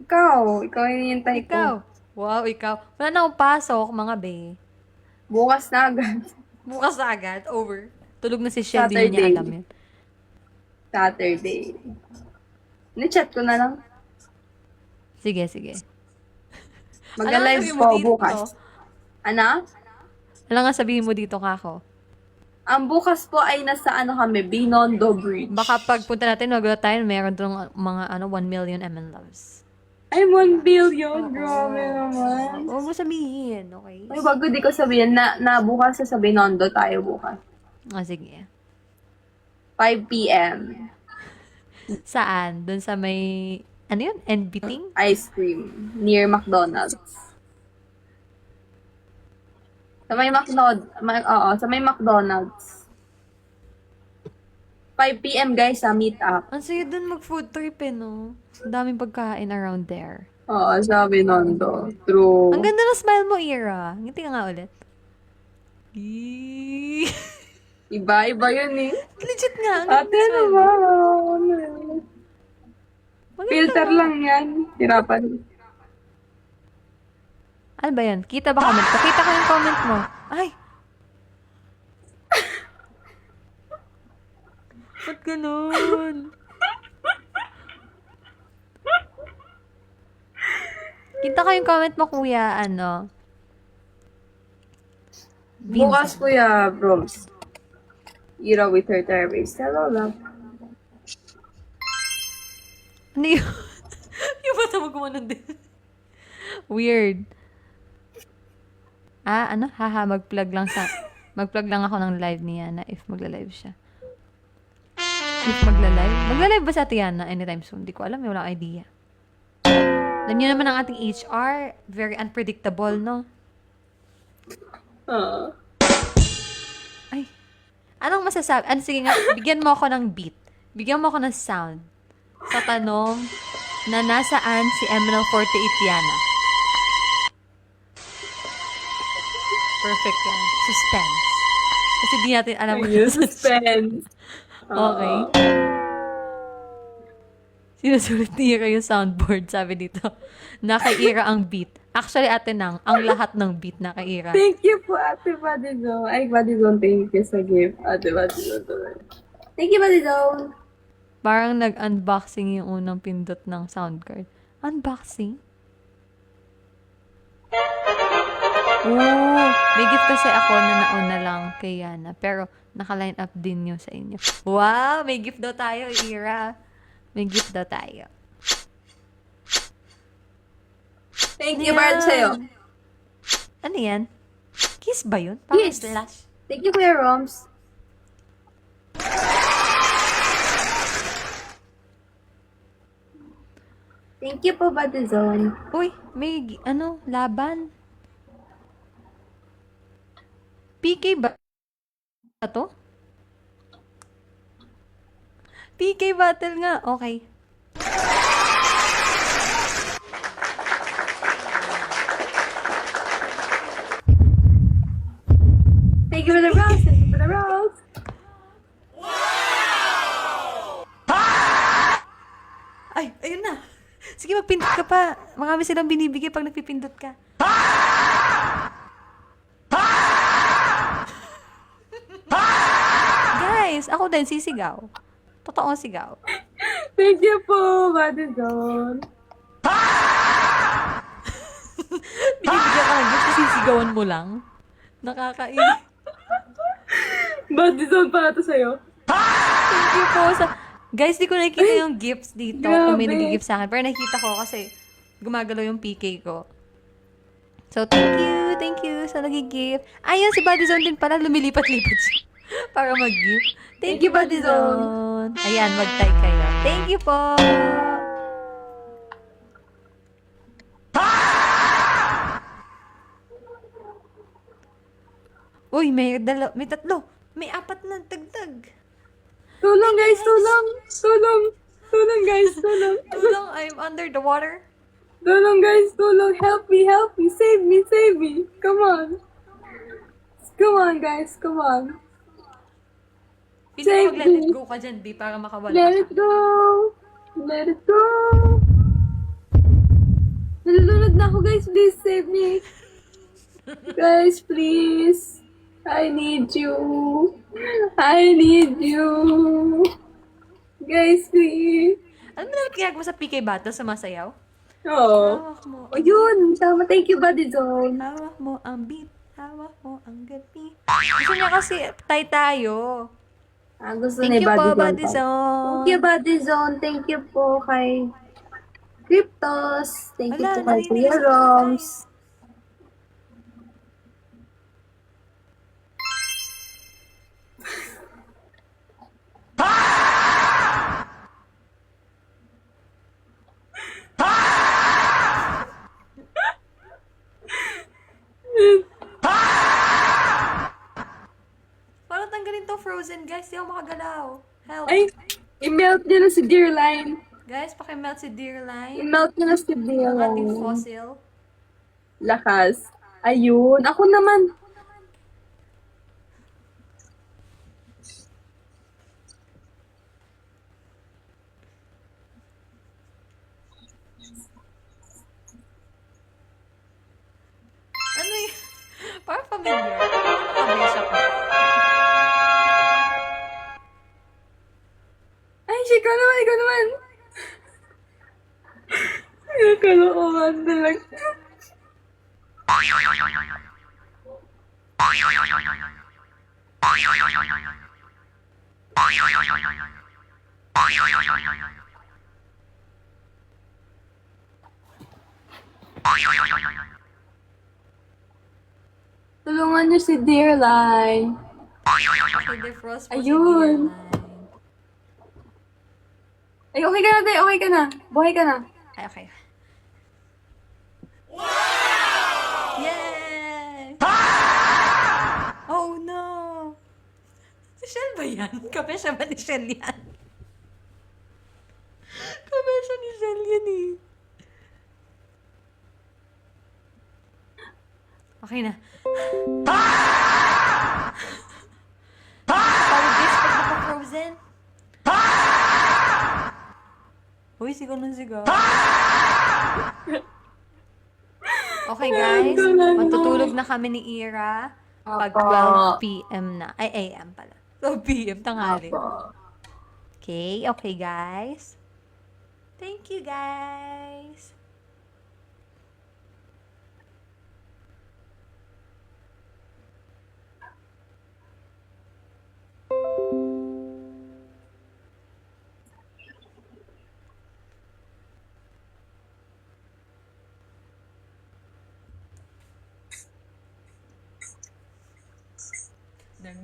Ikaw yung hinihintay ko. Ikaw. Wow, ikaw. Wala na akong pasok, mga be. Bukas na agad. Bukas na agad, over. Tulog na si Shell, di niya Saturday. alam yun. Saturday. Ni-chat ko na lang. Sige. Mag-live sabihin po mo dito? bukas. Ano? Alam nga sabihin mo dito, kako. Ang bukas po ay nasa kami, Binondo Bridge. Baka pagpunta natin, magulat tayo, meron doon mga 1 million MN loves. Ay, 1 billion. Grabe naman. Huwag mo sabihin, okay? Ay, bago di ko sabihin na bukas sa Binondo tayo bukas. Sige. 5 p.m. Saan? Doon sa may, ano yun? NBting? Ice cream. Near McDonald's. Sa may sa may McDonald's. 5 p.m. guys, meet up. Ang saya doon mag-food trip no? Ang daming pagkain around there. Oo, sa Binondo. True. Ang ganda ng smile mo, Ira. Ngiti ka nga ulit. Eee. Iba yun eh. Legit nga. Ang Ate, ganda ng ano smile ba? mo. Maganda Filter nga. lang yan. Hirapan. Ano ba yan? Kita ba comment ko? Kita ko yung comment mo. Ay! Ba't ganun? Kita ko yung comment mo, kuya. Bukas kuya, Broms. Ira with her therapist. Hello, love. Ano yun? Yung bata mo gumanon din. Weird. Haha, mag-plug lang ako ng live ni Yana if magla-live siya. If magla-live? Magla-live ba sa Tiana anytime soon? Hindi ko alam, wala akong idea. Alam niyo naman ang ating HR, very unpredictable, no? Ay. Anong masasabi? Sige nga, bigyan mo ako ng beat. Bigyan mo ako ng sound. Sa tanong na nasaan si ML48 Yana. Perfect yan. Suspense. Kasi di natin alam kung Suspense. Okay. Sinusulit ni Ira yung soundboard, sabi dito. Naka-Ira ang beat. Actually, Ate Nang, ang lahat ng beat naka-Ira. Thank you po, Ate Badizon. Ay, Badizon, thank you sa gift. Ate Badizon. Thank you, Badizon. Parang nag-unboxing yung unang pindot ng sound card. Unboxing? Oh, may gift kasi ako na nauna lang kay Yana. Pero, naka-line up din yun sa inyo. Wow, may gift daw tayo, Ira. May gift daw tayo. Thank you, Bard, sa'yo. Ano yan? Kiss ba yun? Parang Kiss. slash. Thank you, Kuya Roms. Thank you po, Badizon. Uy, may, laban. PK ba to? PK battle nga. Okay. Thank you for the rose. Thank you for the rose. Ay, ayun na. Sige, magpindot ka pa. Marami silang binibigay pag nagpipindot ka. Guys, ako din sisigaw. Totoong sigaw. Thank you po, Badizon. Binibigyan ka ng gift, sisigawan mo lang. Nakakainis. Badizon para to sa'yo. Thank you po sa... Guys, di ko nakikita yung gifts dito. Kung may Grabe. nag-gift sa akin. Pero nakikita ko kasi gumagalaw yung PK ko. So, thank you sa nag-gift. Ayun, si Buddy Zone din pala, lumilipat-lipat siya para mag-gift. Thank you, Buddy Zone. Ayan, mag-type kayo. Thank you po. Uy, may tatlo. May apat na dagdag. Tulong guys, tulong! Tulong! Tulong guys, tulong! Tulong, I'm under the water. Tulong guys, tulong! Help me, help me! Save me, save me! Come on! Come on guys, come on! Pili Save mag let it me. go ka dyan, B, para makawala Let ka. it go! Let it go! Nalulunod na ako guys, please save me! Guys, please! I need you! I need you! Guys, please! Ano mo naman ginagawa sa PK Battle sa masayaw? Oh. Hawak mo, Oh, yun! Tama, thank you, Buddy Zone. hawak mo ang beat, hawak mo ang gabi. Gusto niya kasi tayo. Gusto Thank ni you po, Buddy Buddy Zone. Zone. Thank you, Buddy Zone. Thank you po kay Cryptos. Thank you Wala, po kay Kuya narinig sa Roms. Paano tanggalin to Frozen, guys? Di ako makagalaw. Help. Ay, i-melt niyo na si Dearline. Guys, pakimelt si Dearline. I-melt niyo na si Ang ating Dearline. fossil. Lakas. Ayun. Ako naman. Ano yun? Parang familiar. Nakabesa ko. Ay, ikaw naman, ikaw naman. Nakalokohan talaga. Tulungan niyo si Dearline. Okay, defrost po si Ayun. Dearline. Ay, okay ka na, Day. Okay ka na. Buhay ka na. Ay, okay. Yay! Oh, no! Si Shell ba yan? Kabesya ba ni Shell yan? Kabesya ni Shell yan eh. Okay na. Pawag guys, pag naka-frozen. Uy, sigaw ng sigaw. Okay guys, matutulog na kami ni Ira pag 12 p.m. na. Ay, a.m. pala. 12 p.m. tanghali. Okay, okay guys. Thank you guys.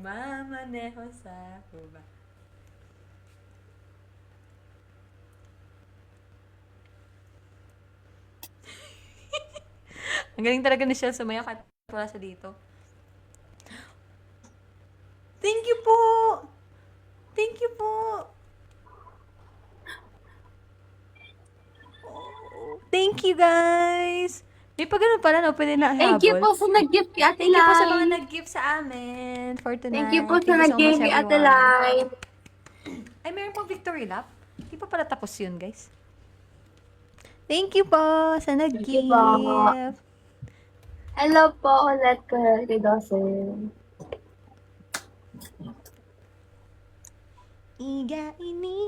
Nagmamaneho sa kuba. Ang galing talaga ni Shell sumayaw kahit wala sa dito. Thank you po! Thank you po! Oh, thank you guys! May pa ganun pala, no? Pwede na Thank you po habol. sa nag-gift kay Ate Thank you po sa mga Lai. nag-gift sa amin for tonight. Thank you po sa Thank you so nag-gift much, kay Ate everyone. Lai. Ay, meron pang victory lap. Di pa pala tapos yun, guys. Thank you po sa you nag-gift. po. Hello po ulit kay Dawson. Iga ini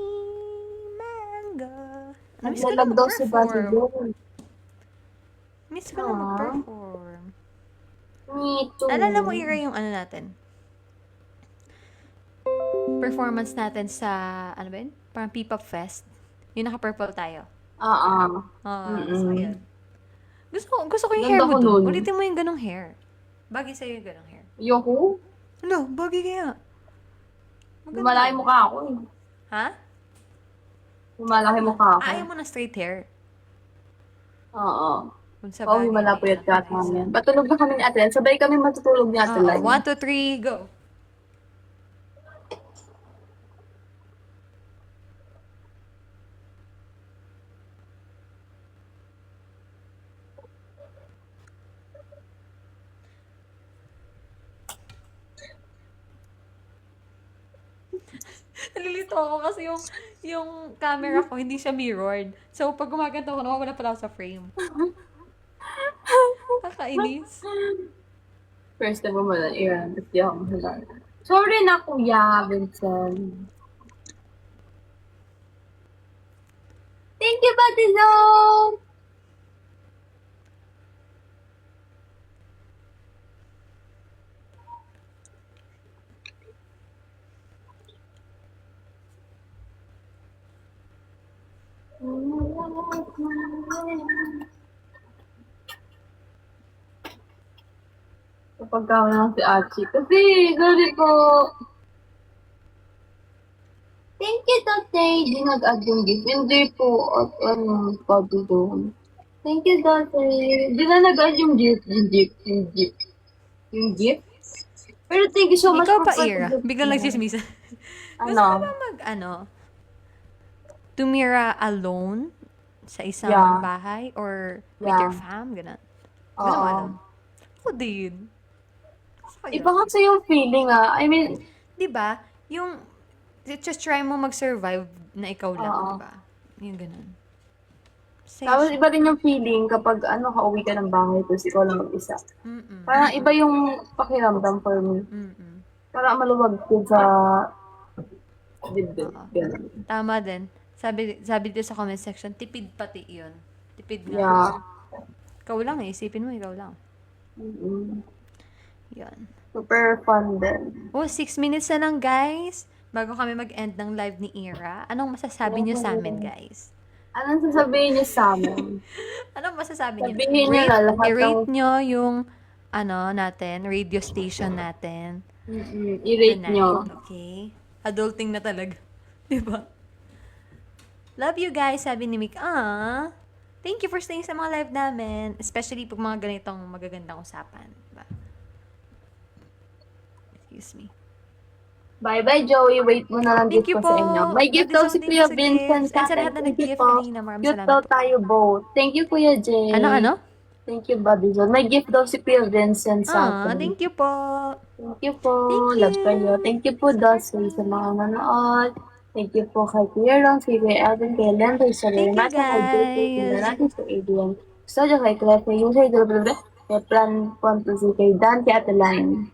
mango. Miss ko na Naglalag daw si Buddy mag-perform. Zone. Miss ko na mag-perform. Me too. Alala mo, Ira, yung ano natin? Performance natin sa, ano ba yun? Parang P-pop fest. Yung naka-purple tayo. Oo. So, yun. gusto ko yung Ganda hair mo ko dun. nun. Ulitin mo yung ganong hair. Bagay sa'yo yung ganong hair. Ayoko. Ano, bagay kaya. Lumalaki mukha ako eh. Ha? Lumalaki mukha ako. Ayaw mo na straight hair. Oo. Kung sa Pauwi bagay, malapit may ka at namin. Patulog na kami ni Ate Len. Sabay kami matutulog ni Ate Len. 1, 2, 3, go. Nalilito ako kasi yung camera ko, hindi siya mirrored. So, pag gumaganto ako, nawawala pala ako sa frame. Kakainis. First time mo na, Iran. Tapos di ako mahalala. Sorry na, Kuya Vincent. Thank you, Buddy Zone! Kapag kami lang si Archie. Kasi, sorry po. Thank you, Tatay. Di nag-add yung gift. Hindi po. At ano, Buddy Zone. Thank you, Tatay. Di na nag-add yung gift. Yung gift? Pero thank you so much Ikaw pa, for Ira. Biglang nagsismisa. Gusto Ano? mo ba tumira alone sa isang Yeah. bahay or with Yeah. your fam? Ganun. Gusto mo Oo. alone? Ako din. Gusto ko yun. Iba kasi yung feeling I mean, Di ba? Yung, just try mo mag-survive na ikaw lang, Oo. di ba? Yung ganun. Safe tapos siya. iba rin yung feeling kapag kauwi ka ng bahay tapos ikaw lang mag-isa. Mm-mm. Parang iba yung pakiramdam for me. Mm-mm. Parang maluwag ko sa dibdib. Oo. Ganun. Tama din. Sabi dito sa comment section, tipid pati yun. Tipid nga. Yeah. Ikaw lang eh. Isipin mo, ikaw lang. Mm-mm. Yun. Super fun din. Oh, 6 minutes na lang, guys. Bago kami mag-end ng live ni Ira. Anong masasabi niyo sa amin, guys? Anong sasabihin niyo sa amin? Anong masasabi niyo? Sabihin niyo na lahat I-rate ng... niyo yung natin, radio station natin. I-rate Tonight, niyo. okay? Adulting na talaga. Diba? Love you guys, sabi ni Mick. Thank you for staying sa mga live namin. Especially pag mga ganitong magagandang usapan. Diba? Excuse me. Bye-bye, Joey. Wait mo na lang Thank gift you ko sa po. inyo. May gift Ate daw Zone, si thank Kuya you sa Vincent. gifts. And sa lahat na Thank you nag-gift po. kanina, maraming Cute salamat daw po. tayo both. Thank you, Kuya Jay. Ano? Thank you, Buddy Zone. May gift daw si Kuya Vincent sa akin. Thank you po. Thank you po. Thank Love you. kayo. Thank you po, Dusty, sa mga nanood. Thank you po kay Kuya Ron, kay Kuya Alvin, kay Len, kay Thank you, Serena, kay Jake, kay guys. natin sa Adrian. Gusto niyo kay Claire, kay Yusay, kay Plan Fantasy, kay Dan, kay Ate Line.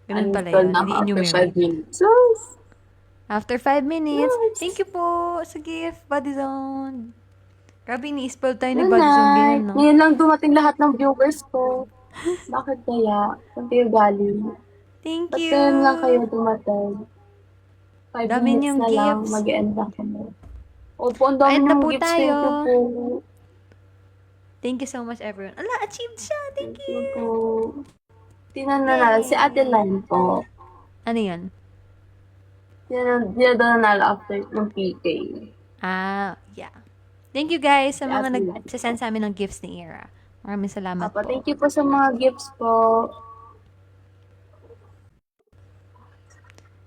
Ganun pala Uninstall yun. na Hindi ako after enumerate. 5 minutes. Sus! After 5 minutes. Yes. Thank you po sa gift, Buddy Zone. Grabe, ni-spoil tayo ni Good Buddy Zone night. ngayon, no? Ngayon lang dumating lahat ng viewers ko. Bakit kaya? Saan kayo galing? Thank Ba't you. ngayon lang kayo dumating? 5 Dami minutes niyong na lang, gifts. mag-end na kami. Opo, ang dami Ayun na niyong po gifts. tayo. Thank you po. Thank you so much, everyone. Ala, achieved siya. Thank Thank you you. po. Tinan na lang, si Ate Line po. Ano yun? Tinan na nanalo after ng PK. Yeah. Thank you guys sa mga Ate Lan. nagsasend sa amin ng gifts ni Ira. Maraming salamat Papa, po. thank you po sa mga gifts po.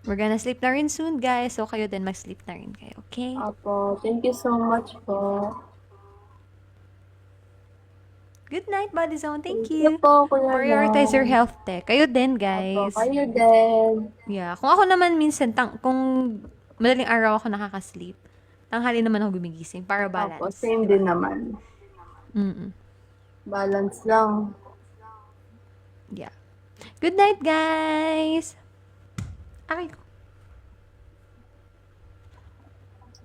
We're gonna sleep na rin soon, guys. So, kayo din mag-sleep na rin kayo, okay? Apo, thank you so much po. Good night, Buddy Zone. Thank Thank you you. po, Kuya Prioritize Ron. your health, te. Kayo din, Apo, guys. kayo din. Yeah. Kung ako naman minsan, kung madaling araw ako nakaka-sleep, tanghali naman ako gumigising para Apo, balance. same din naman. Mm-mm. Balance lang. Yeah. Good night, guys. Aray ko.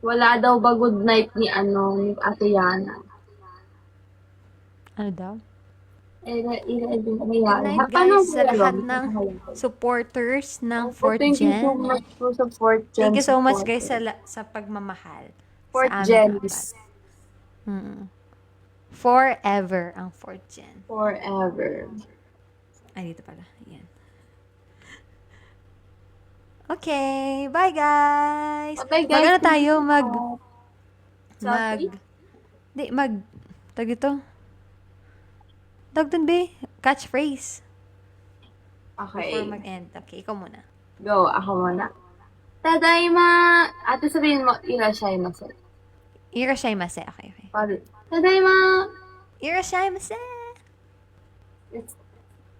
Wala daw ba good night ni Ate Yana? Ano daw? Good Good night, guys, sa lahat ng supporters ng 4th Thank you so Gen. much po sa 4th Gen. Thank you so much, support. guys, sa pagmamahal. 4th sa aming Gen. apat. Mm. Forever ang 4th gen. Forever. Ay, dito pala. Ayan. Okay. Bye, guys. Okay, guys. Mag-ano tayo? Selfie? Tag ito. Tag dun, be. Catchphrase. Okay. Before mag-end. Okay, ikaw muna. Go, ako muna. Tadaima! Ate, sabihin mo, irashaimase. Irashaimase. Okay. Tadaima! Irashaimase. It's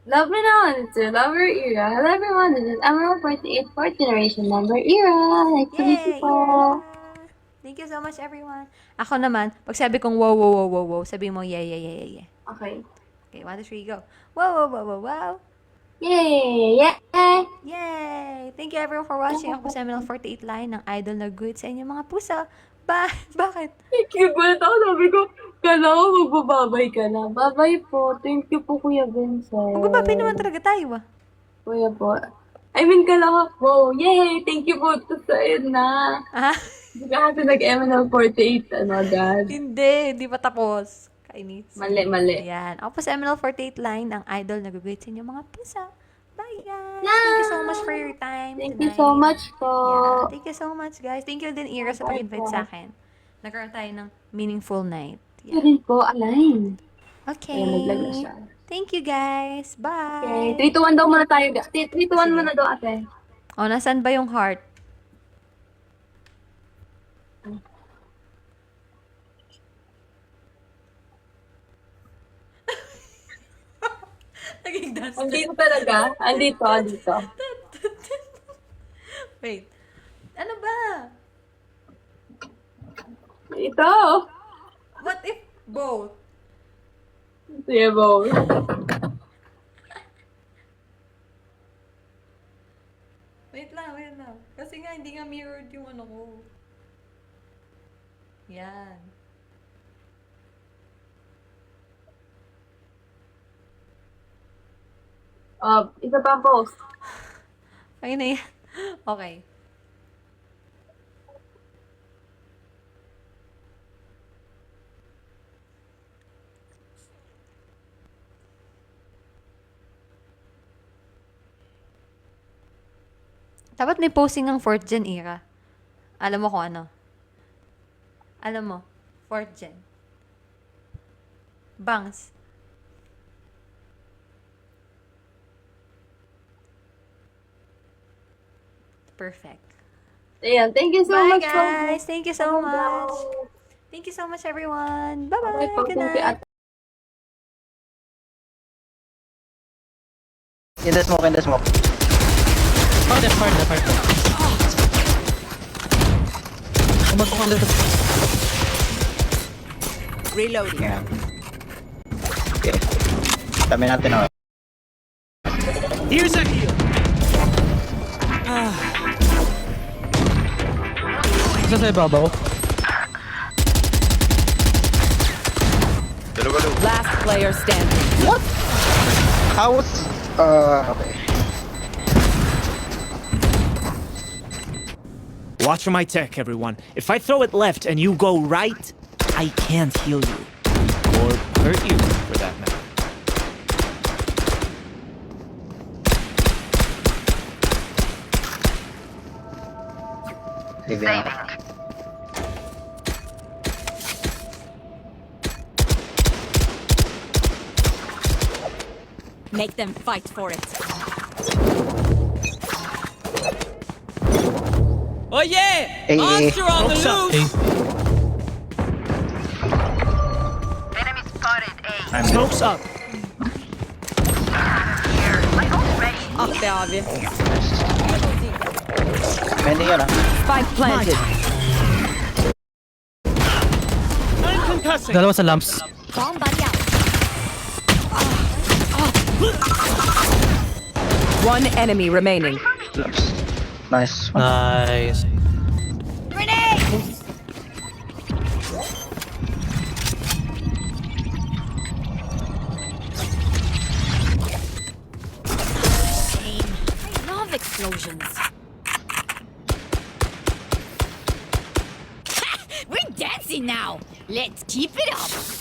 love me now, and it's your lover era. Hello everyone, this is Emerald 48, 4th generation member era. Nice to meet you po. Ira. Thank you so much, everyone. Ako naman, pag sabi kong wow, wow, wow, wow, wow, sabi mo, yeah. Okay. Okay, 1, 2, 3, go. Wow, wow, wow, wow, wow. Yay! Yeah! Yay! Thank you everyone for watching. Ako po sa Seminole 48 Line ng Idol na Good sa inyong mga puso. Bakit? Thank you, but ako sabi ko, kala ko magbababay ka na. Babay po. Thank you po, Kuya Vincent. Magbababi naman talaga tayo Kuya po. I mean, kala ko, wow, yay! Thank you po. Tapos ayun na. Ah, Hindi ka kasi nag-MNL 48, agad. hindi pa tapos. Kainis. Mali. Ayan. Ako po sa Seminole 48 Line ng Idol na Good sa inyong mga puso. Bye, guys! Thank you so much for your time Thank you tonight. so much po. Yeah, thank you so much, guys. Thank you din, Ira, sa pag-invite sa akin. Nagkaroon tayo ng meaningful night. Ito rin po, align. Okay. Ayan, naglag na siya. Thank you, guys. Bye. Okay, 3, 2, 1 daw muna tayo. 3, 2, 1 muna daw, ate. O, nasan ba yung heart? Naging dance. Andito talaga. Andito. Wait. Ano ba? Ito. What if both? Sige, bo. Wait lang. Kasi nga, hindi nga mirrored yung ano ko. Yan. Isa pa ang post. Ayun na yan. Okay. Dapat may posting ng 4th gen era. Alam mo kung ano? Alam mo, 4th gen. Bangs. Perfect. Ayan, thank you so Bye, much po. guys. Thank you so much. Thank you so much, everyone. Bye-bye. Okay po, Good thank you, night. ate. In the smoke. Oh, that's hard. Umagpok ang dito. Reloading. Yeah. Okay. Dami natin ako. Here's a heal. Isa sa ibabaw. Last player standing. How was... okay. Watch for my tech, everyone. If I throw it left and you go right, I can't heal you. Or hurt you, for that matter. Sige na. Make them fight for it. Oh yeah! Hey, Monster on the loose! Smoke's up. Ah be abi. Pending yun ah. Spike planted. I'm concussing. Dalawa sa lamps. Bomb buddy out. One enemy remaining. Nice. Nice. I love explosions. We're dancing now. Let's keep it up.